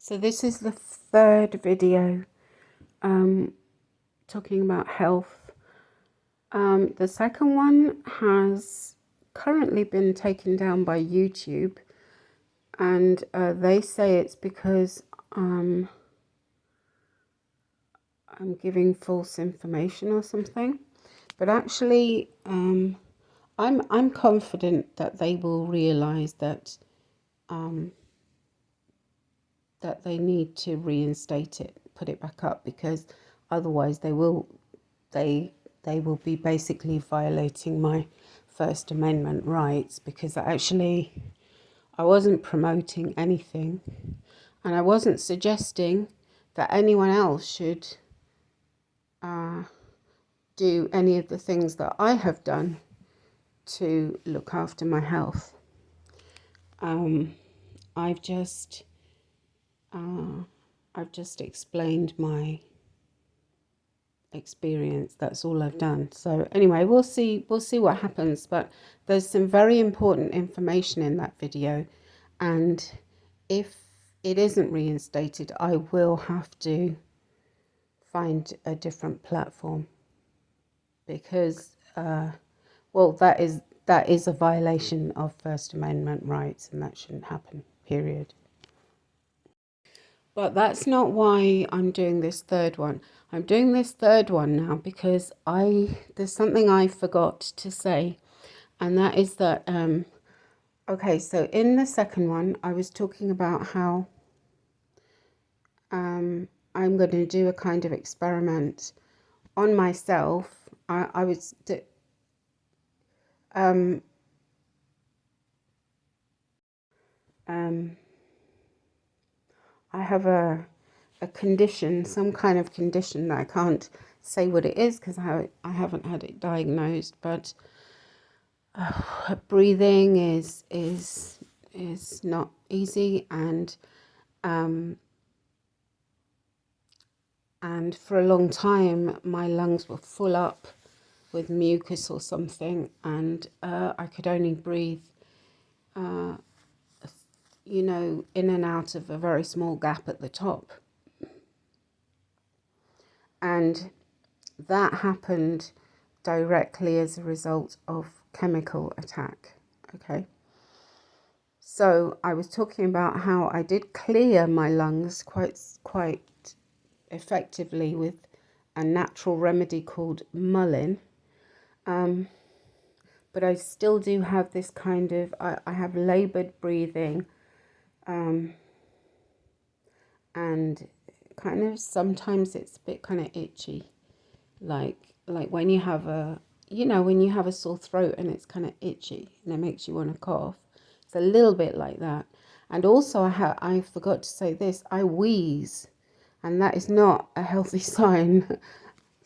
So this is the third video talking about health. The second one has currently been taken down by YouTube, and they say it's because I'm giving false information or something. But actually, I'm confident that they will realize that that they need to reinstate it, put it back up, because otherwise they will be basically violating my First Amendment rights, because actually I wasn't promoting anything, and I wasn't suggesting that anyone else should do any of the things that I have done to look after my health. I've just explained my experience. That's all I've done. So anyway, we'll see what happens, but there's some very important information in that video, and if it isn't reinstated, I will have to find a different platform, because well, that is a violation of First Amendment rights, and that shouldn't happen, period. But that's not why I'm doing this third one. I'm doing this third one now because there's something I forgot to say, and that is that okay, so in the second one I was talking about how I'm going to do a kind of experiment on myself. I have a condition, some kind of condition that I can't say what it is because I haven't had it diagnosed, but breathing is not easy, and for a long time my lungs were full up with mucus or something, and I could only breathe in and out of a very small gap at the top. And that happened directly as a result of chemical attack. Okay. So I was talking about how I did clear my lungs quite effectively with a natural remedy called Mullein. But I still do have this kind of, I have labored breathing, and kind of sometimes it's a bit kind of itchy, like when you have when you have a sore throat and it's kind of itchy and it makes you want to cough. It's a little bit like that. And also I forgot to say this, I wheeze, and that is not a healthy sign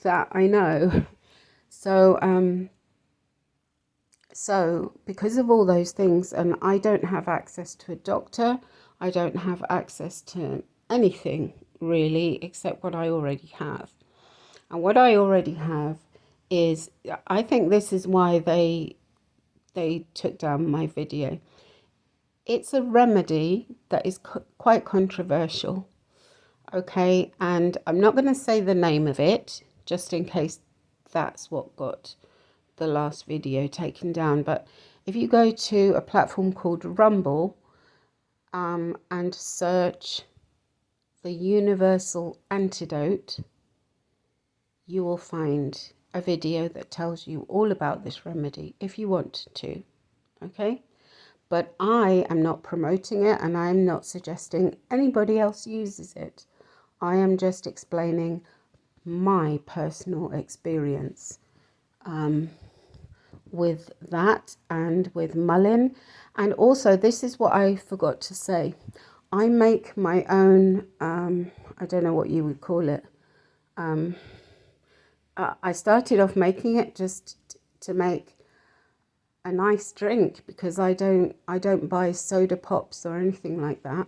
that I know. So because of all those things, and I don't have access to a doctor, I don't have access to anything really except what I already have. And what I already have is, I think this is why they took down my video. It's a remedy that is quite controversial, okay? And I'm not going to say the name of it, just in case that's what got the last video taken down. But if you go to a platform called Rumble and search the universal antidote, you will find a video that tells you all about this remedy if you want to, okay? But I am not promoting it, and I'm not suggesting anybody else uses it. I am just explaining my personal experience with that and with Mullein. And also, this is what I forgot to say. I make my own, I don't know what you would call it. I started off making it just to make a nice drink, because I don't buy soda pops or anything like that.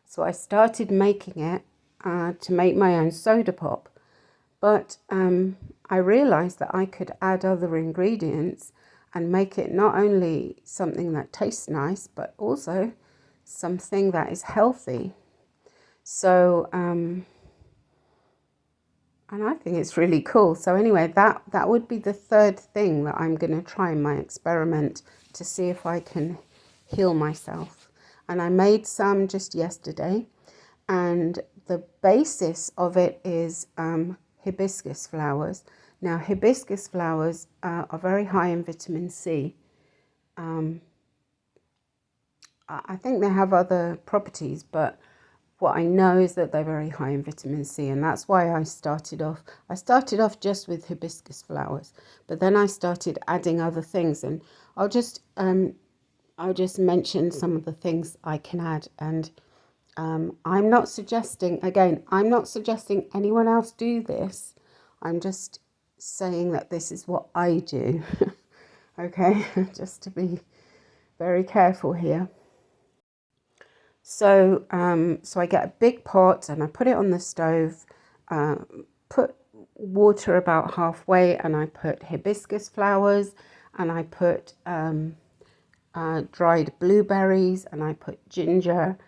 So I started making it to make my own soda pop. But I realized that I could add other ingredients and make it not only something that tastes nice, but also something that is healthy. So, and I think it's really cool. So anyway, that would be the third thing that I'm going to try in my experiment to see if I can heal myself. And I made some just yesterday, and the basis of it is hibiscus flowers. Now, hibiscus flowers are very high in vitamin C. I think they have other properties, but what I know is that they're very high in vitamin C, and that's why I started off. I started off just with hibiscus flowers, but then I started adding other things, and I'll just mention some of the things I can add. And I'm not suggesting anyone else do this. I'm just saying that this is what I do. Okay, just to be very careful here. So, so I get a big pot and I put it on the stove, put water about halfway, and I put hibiscus flowers, and I put dried blueberries, and I put ginger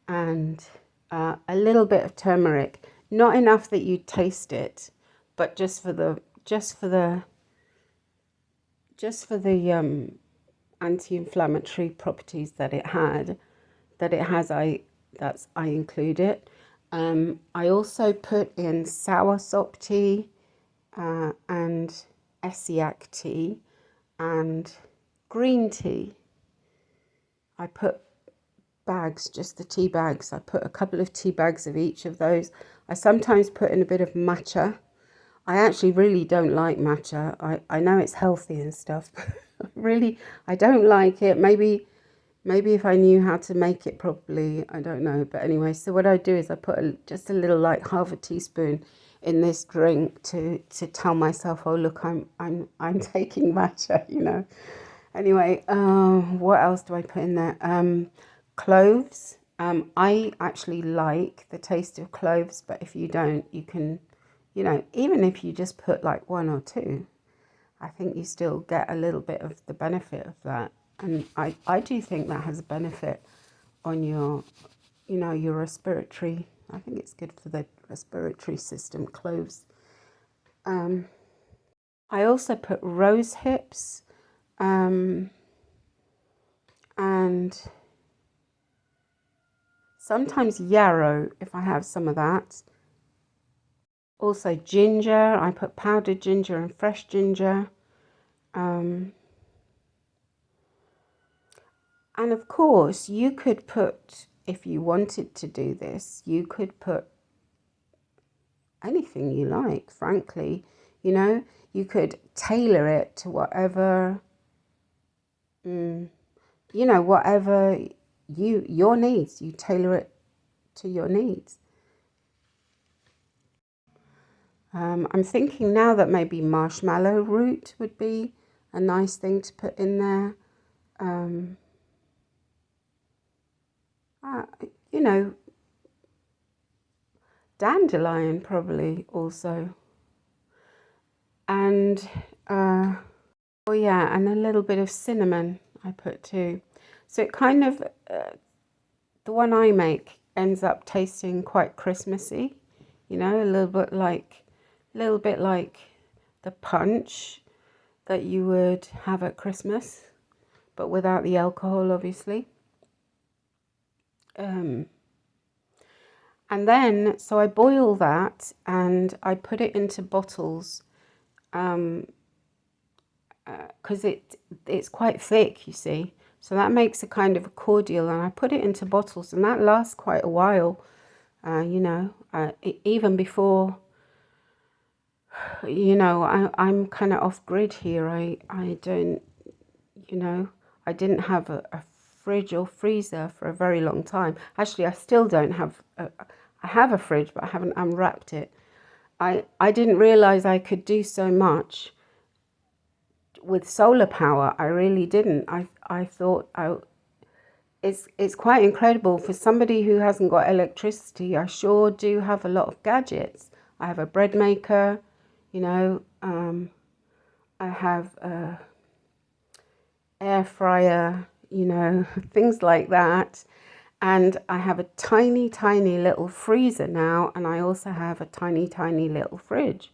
and a little bit of turmeric, not enough that you taste it, but just for the anti-inflammatory properties that it has, I include it. I also put in soursop tea and Essiac tea and green tea. I put bags, just the tea bags. I put a couple of tea bags of each of those. I sometimes put in a bit of matcha. I actually really don't like matcha. I know it's healthy and stuff, but really, I don't like it. Maybe if I knew how to make it properly, I don't know. But anyway, so what I do is I put just a little, like half a teaspoon in this drink to tell myself, oh look, I'm taking matcha, you know. Anyway, what else do I put in there? Cloves. I actually like the taste of cloves, but if you don't, you can, you know, even if you just put like one or two, I think you still get a little bit of the benefit of that. And I do think that has a benefit on your, you know, your respiratory. I think it's good for the respiratory system, cloves. I also put rose hips and sometimes yarrow if I have some of that. Also ginger. I put powdered ginger and fresh ginger. And of course, you could put, if you wanted to do this, you could put anything you like, frankly. You know, you could tailor it to whatever, you know, whatever your needs. You tailor it to your needs. I'm thinking now that maybe marshmallow root would be a nice thing to put in there. You know, dandelion probably also. And, oh yeah, and a little bit of cinnamon I put too. So it kind of, the one I make ends up tasting quite Christmassy, you know, a little bit like the punch that you would have at Christmas, but without the alcohol, obviously. And then, so I boil that and I put it into bottles because it's quite thick, you see. So that makes a kind of a cordial, and I put it into bottles, and that lasts quite a while, you know, even before, you know, I'm kind of off grid here. I don't, you know, I didn't have a fridge or freezer for a very long time. Actually, I still don't have, I have a fridge, but I haven't unwrapped it. I didn't realize I could do so much with solar power. I really didn't. I thought it's quite incredible for somebody who hasn't got electricity. I sure do have a lot of gadgets. I have a bread maker, you know, I have a air fryer, you know, things like that. And I have a tiny, tiny little freezer now, and I also have a tiny, tiny little fridge.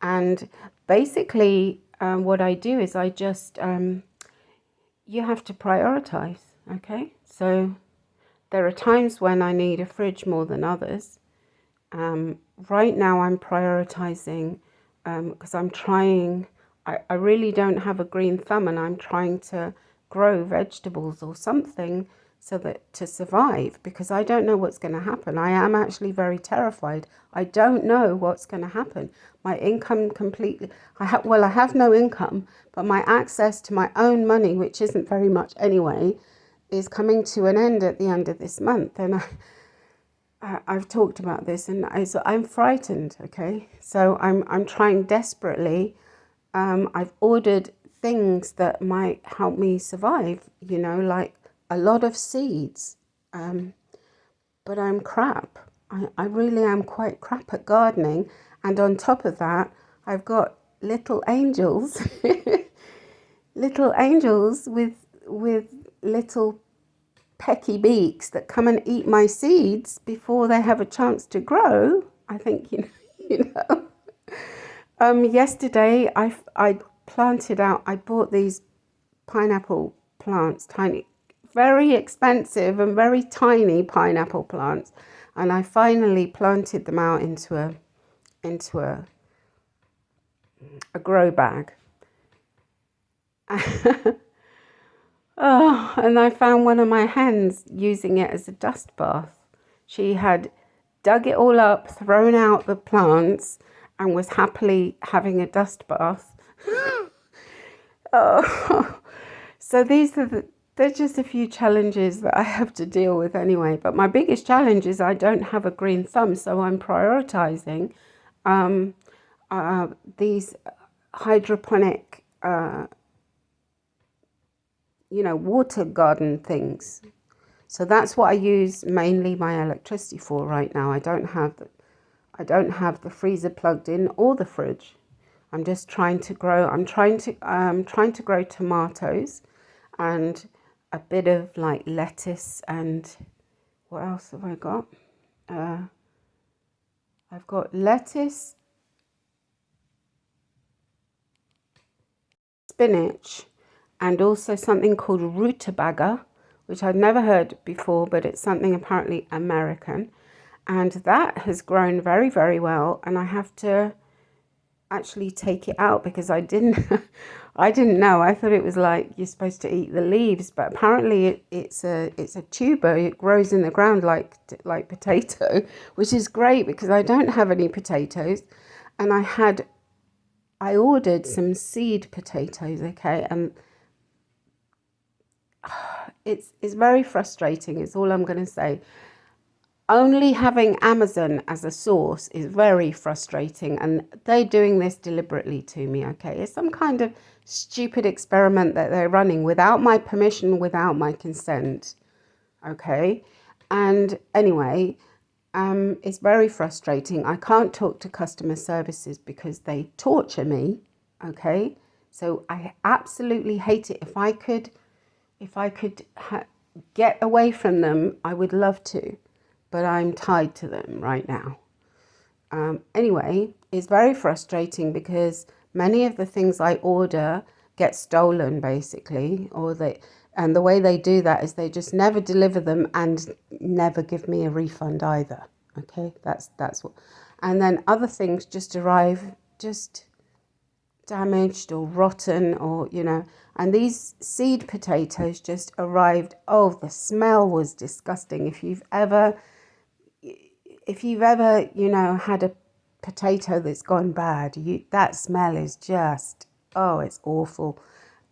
And basically, what I do is I just, you have to prioritize, okay? So there are times when I need a fridge more than others. Right now, I'm prioritizing because I'm trying, I really don't have a green thumb, and I'm trying to grow vegetables or something so that to survive, because I don't know what's going to happen. I am actually very terrified. I don't know what's going to happen. My income completely, I have no income, but my access to my own money, which isn't very much anyway, is coming to an end at the end of this month. And I've talked about this, and I'm frightened. Okay, so I'm trying desperately. I've ordered things that might help me survive. You know, like a lot of seeds. But I'm crap. I really am quite crap at gardening, and on top of that, I've got little angels, little angels with little pecky beaks that come and eat my seeds before they have a chance to grow. I think you know. Yesterday I planted out. I bought these pineapple plants, tiny, very expensive and very tiny pineapple plants, and I finally planted them out into a grow bag. Oh, and I found one of my hens using it as a dust bath. She had dug it all up, thrown out the plants, and was happily having a dust bath. Oh, so they're just a few challenges that I have to deal with anyway. But my biggest challenge is I don't have a green thumb, so I'm prioritizing these hydroponic, water garden things. So that's what I use mainly my electricity for right now. I don't have the freezer plugged in or the fridge. I'm just trying to grow. I'm trying to grow tomatoes and a bit of like lettuce, and what else have I got? I've got lettuce, spinach, and also something called rutabaga, which I'd never heard before, but it's something apparently American. And that has grown very, very well. And I have to actually take it out because I didn't I didn't know. I thought it was like you're supposed to eat the leaves, but apparently it's a tuber. It grows in the ground like potato, which is great because I don't have any potatoes. And I ordered some seed potatoes, okay, and it's very frustrating, is all I'm going to say. Only having Amazon as a source is very frustrating, and they're doing this deliberately to me, okay? It's some kind of stupid experiment that they're running without my permission, without my consent, okay? And anyway, it's very frustrating. I can't talk to customer services because they torture me, okay? So I absolutely hate it. If I could get away from them, I would love to, but I'm tied to them right now. Anyway, it's very frustrating because many of the things I order get stolen basically, and the way they do that is they just never deliver them and never give me a refund either. Okay, that's what. And then other things just arrive just damaged or rotten, or and these seed potatoes just arrived. Oh, the smell was disgusting. If you've ever had a potato that's gone bad, that smell is just, oh, it's awful.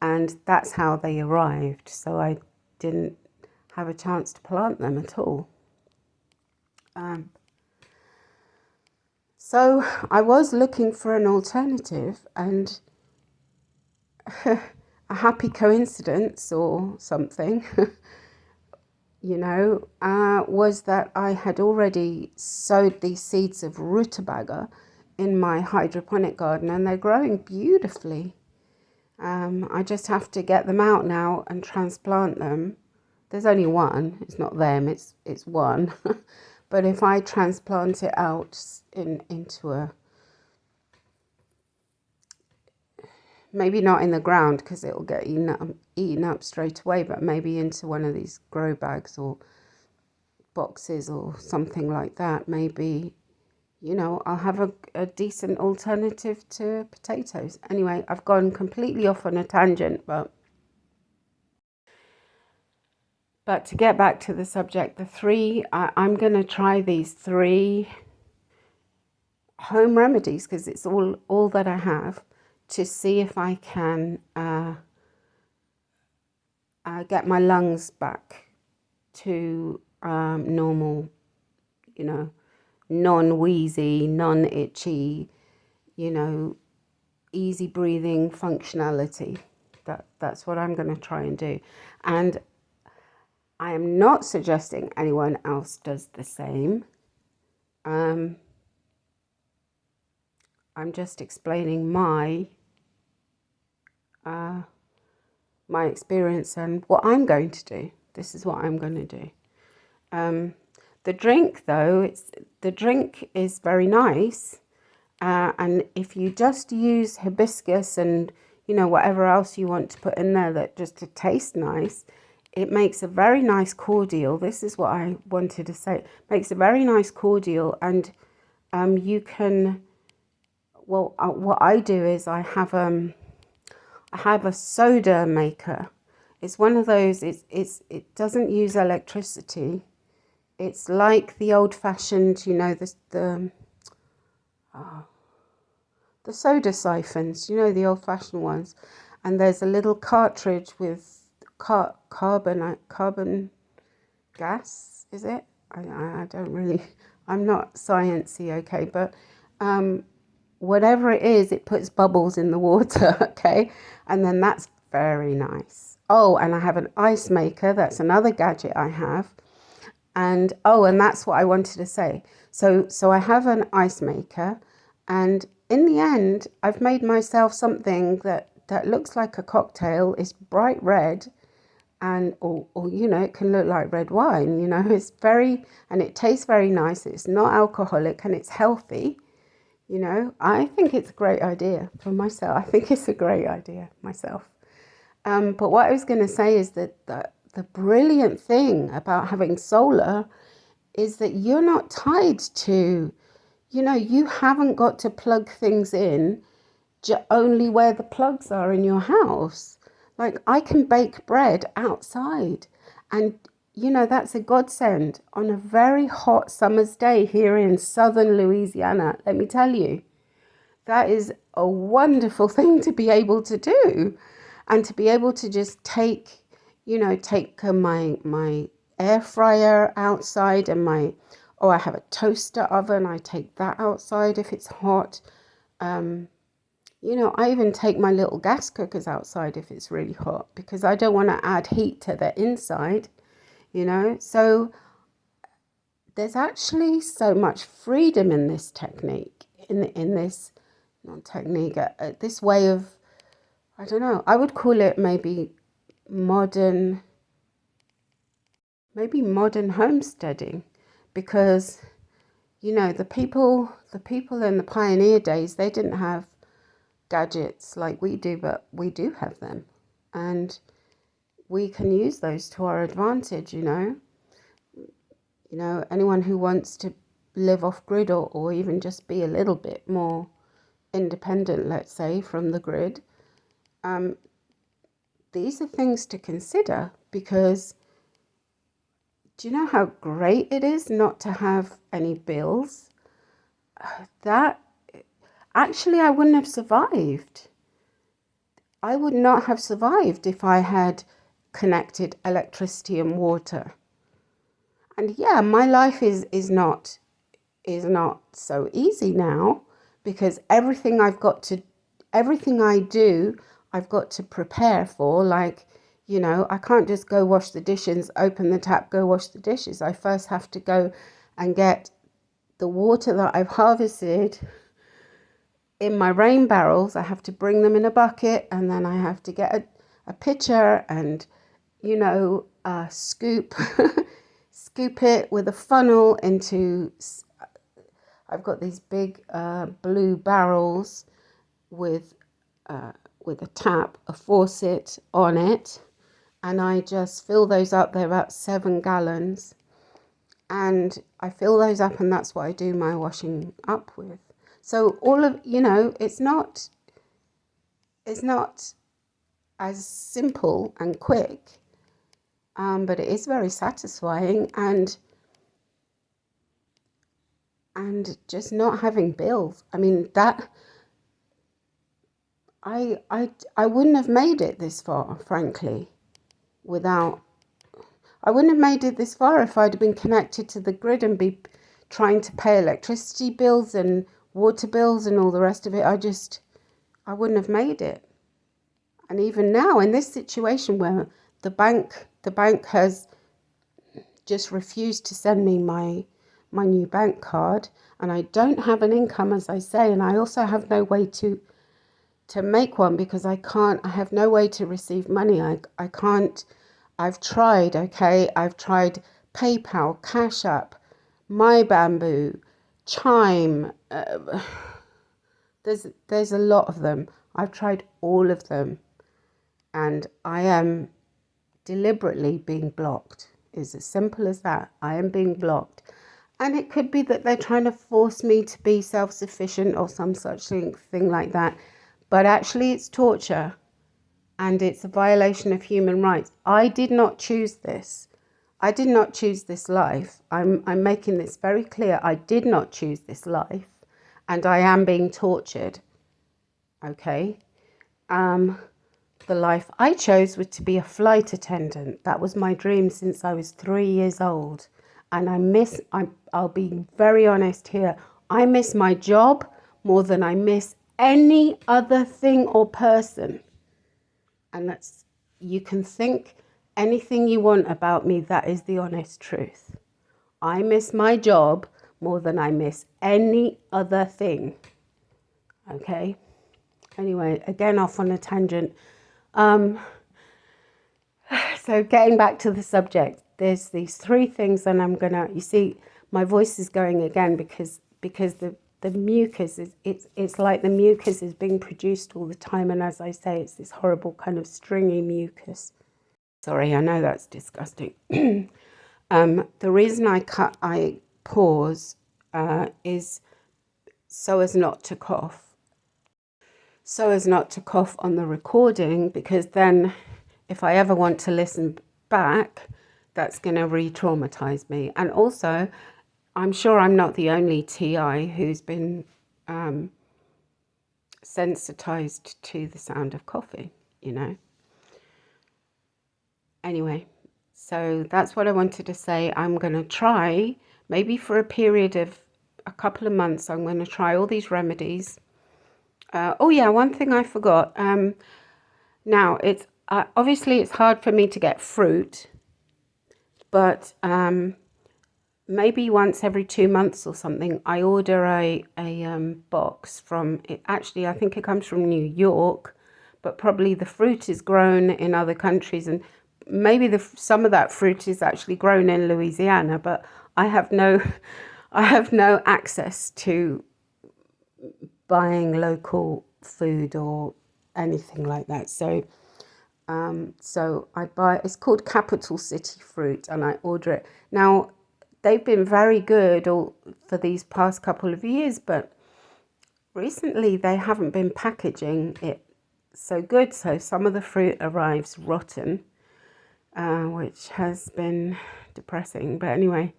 And that's how they arrived, so I didn't have a chance to plant them at all. So I was looking for an alternative, and a happy coincidence or something, was that I had already sowed these seeds of rutabaga in my hydroponic garden, and they're growing beautifully. I just have to get them out now and transplant them. there's only one. It's not them. It's one. But if I transplant it out into a, maybe not in the ground because it'll get eaten up straight away, but maybe into one of these grow bags or boxes or something like that, maybe, I'll have a decent alternative to potatoes. Anyway, I've gone completely off on a tangent, but to get back to the subject, I'm going to try these 3 home remedies because it's all that I have, to see if I can get my lungs back to normal, non-wheezy, non-itchy, easy breathing functionality. That's what I'm going to try and do. And I am not suggesting anyone else does the same. I'm just explaining my experience and what I'm going to do. This is what I'm going to do. The drink, though, the drink is very nice. And if you just use hibiscus and, whatever else you want to put in there that just to taste nice, it makes a very nice cordial. This is what I wanted to say. It makes a very nice cordial, and you can, what I do is I have a soda maker. It's one of those, it doesn't use electricity. It's like the old-fashioned, the soda siphons, the old-fashioned ones. And there's a little cartridge with carbon gas, is it? I don't really, I'm not sciencey, okay, but whatever it is, it puts bubbles in the water, okay? And then that's very nice. Oh, and I have an ice maker. That's another gadget I have. And that's what I wanted to say. So I have an ice maker, and in the end, I've made myself something that looks like a cocktail. It's bright red, and or it can look like red wine. It's and it tastes very nice. It's not alcoholic and it's healthy. I think it's a great idea for myself. I think it's a great idea myself. But what I was going to say is that the brilliant thing about having solar is that you're not tied to, you haven't got to plug things in only where the plugs are in your house. Like, I can bake bread outside, and that's a godsend on a very hot summer's day here in southern Louisiana. Let me tell you, that is a wonderful thing to be able to do, and to be able to just take my air fryer outside, and I have a toaster oven. I take that outside if it's hot. I even take my little gas cookers outside if it's really hot, because I don't want to add heat to the inside, So there's actually so much freedom in this technique, in this, not technique, this way of, I don't know, I would call it maybe modern homesteading, because, the people in the pioneer days, they didn't have gadgets like we do, but we do have them, and we can use those to our advantage. Anyone who wants to live off grid, or even just be a little bit more independent, let's say, from the grid, these are things to consider, because do you know how great it is not to have any bills? That actually, I wouldn't have survived. I would not have survived if I had connected electricity and water. And yeah, my life is not so easy now, because everything I do, I've got to prepare for. Like, I can't just go wash the dishes, open the tap, go wash the dishes. I first have to go and get the water that I've harvested in my rain barrels. I have to bring them in a bucket, and then I have to get a pitcher, and scoop scoop it with a funnel into, I've got these big blue barrels with a tap, a faucet on it, and I just fill those up. They're about 7 gallons, and I fill those up, and that's what I do my washing up with. So all of, it's not as simple and quick, but it is very satisfying, and just not having bills. I mean, that I wouldn't have made it this far, frankly, without. I wouldn't have made it this far if I'd have been connected to the grid and be trying to pay electricity bills and water bills and all the rest of it. I wouldn't have made it. And even now, in this situation where the bank has just refused to send me my new bank card, and I don't have an income, as I say, and I also have no way to make one because I have no way to receive money. I can't. I've tried, okay? I've tried PayPal, Cash App, My Bamboo, Chime. There's a lot of them. I've tried all of them, and I am deliberately being blocked. It's as simple as that. I am being blocked. And it could be that they're trying to force me to be self-sufficient or some such thing like that. But actually it's torture, and it's a violation of human rights. I did not choose this. I did not choose this life. I'm making this very clear. I did not choose this life, and I am being tortured. Okay? The life I chose was to be a flight attendant. That was my dream since I was 3 years old. And I'll be very honest here, I miss my job more than I miss any other thing or person. And you can think anything you want about me, that is the honest truth. I miss my job more than I miss any other thing. Okay? Anyway, again, off on a tangent. So getting back to the subject, there's these 3 things, and you see, my voice is going again because the mucus it's like the mucus is being produced all the time, and as I say, it's this horrible kind of stringy mucus. Sorry, I know that's disgusting. The reason I pause is so as not to cough. So as not to cough on the recording, because then if I ever want to listen back, that's going to re-traumatize me. And also, I'm sure I'm not the only TI who's been sensitized to the sound of coughing, Anyway, so that's what I wanted to say. I'm going to try, maybe for a period of a couple of months, I'm going to try all these remedies. Oh yeah, one thing I forgot. Now, it's obviously it's hard for me to get fruit, but maybe once every 2 months or something, I order a box from, actually I think it comes from New York, but probably the fruit is grown in other countries, and maybe some of that fruit is actually grown in Louisiana, but I have no access to buying local food or anything like that. So I buy, it's called Capital City Fruit, and I order it. Now, they've been very good for these past couple of years, but recently they haven't been packaging it so good. So some of the fruit arrives rotten, which has been depressing. But anyway,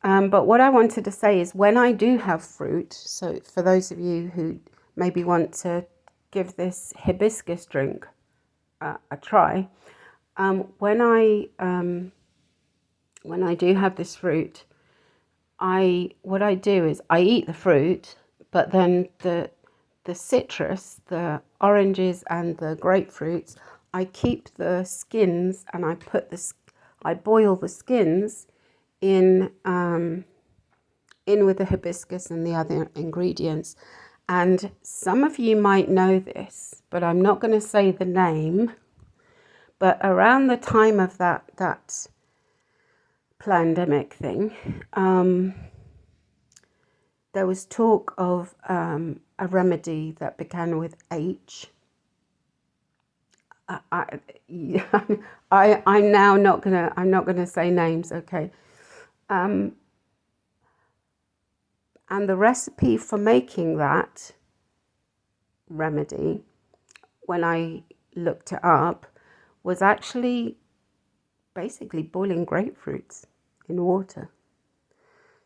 but what I wanted to say is, when I do have fruit, so for those of you who maybe want to give this hibiscus drink a try, when I do have this fruit, what I do is I eat the fruit, but then the citrus, the oranges and the grapefruits, I keep the skins, and I boil the skins in with the hibiscus and the other ingredients. And some of you might know this, but I'm not going to say the name. But around the time of that pandemic thing, there was talk of a remedy that began with H. I, I'm now not gonna say names, okay? And the recipe for making that remedy, when I looked it up, was actually basically boiling grapefruits in water.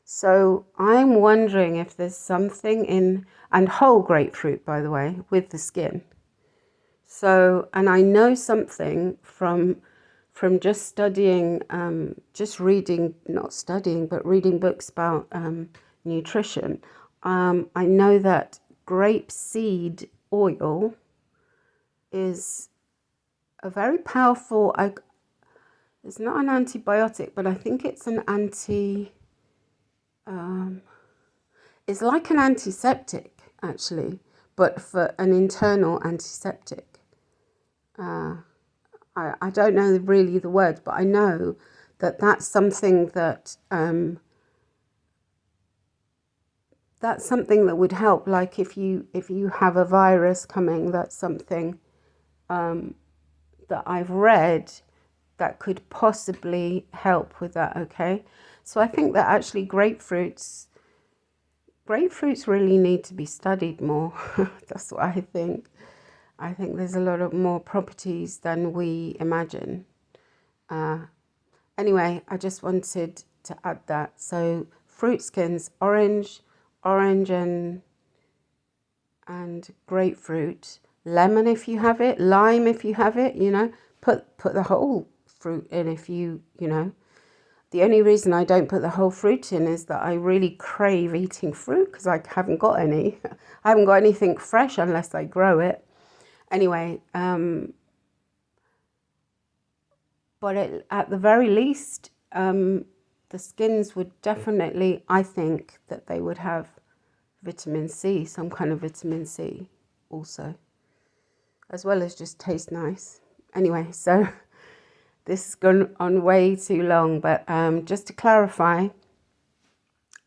So I'm wondering if there's something in, and whole grapefruit, by the way, with the skin. So, and I know something from just studying, just reading, not studying, but reading books about nutrition. I know that grape seed oil is a very powerful, it's not an antibiotic, but I think it's an it's like an antiseptic actually, but for an internal antiseptic. I don't know really the words, but I know that that's something that would help. Like if you have a virus coming, that's something that I've read that could possibly help with that. Okay, so I think that actually grapefruits really need to be studied more. That's what I think. I think there's a lot of more properties than we imagine. Anyway, I just wanted to add that. So fruit skins, orange and grapefruit, lemon if you have it, lime if you have it, you know, put the whole fruit in if you know. The only reason I don't put the whole fruit in is that I really crave eating fruit because I haven't got any. I haven't got anything fresh unless I grow it. Anyway, but at the very least, the skins would definitely, I think that they would have vitamin C, some kind of vitamin C also, as well as just taste nice. Anyway, so this has gone on way too long, but just to clarify,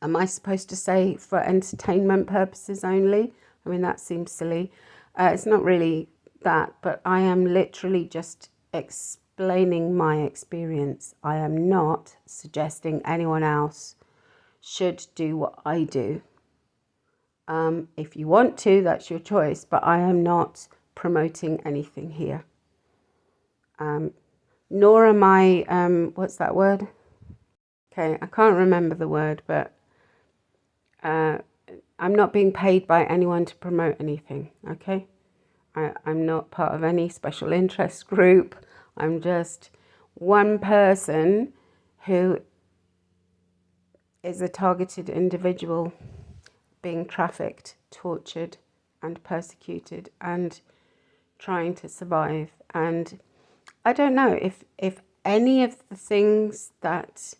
am I supposed to say for entertainment purposes only? I mean, that seems silly. It's not really that, but I am literally just explaining my experience. I am not suggesting anyone else should do what I do. If you want to, that's your choice, but I am not promoting anything here. Nor am I, what's that word? Okay, I can't remember the word, but I'm not being paid by anyone to promote anything, okay? I'm not part of any special interest group. I'm just one person who is a targeted individual being trafficked, tortured, and persecuted and trying to survive. And I don't know if any of the things that,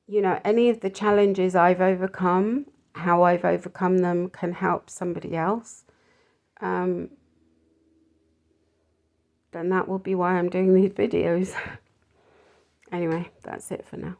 you know, any of the challenges I've overcome, how I've overcome them can help somebody else, then that will be why I'm doing these videos. Anyway, that's it for now.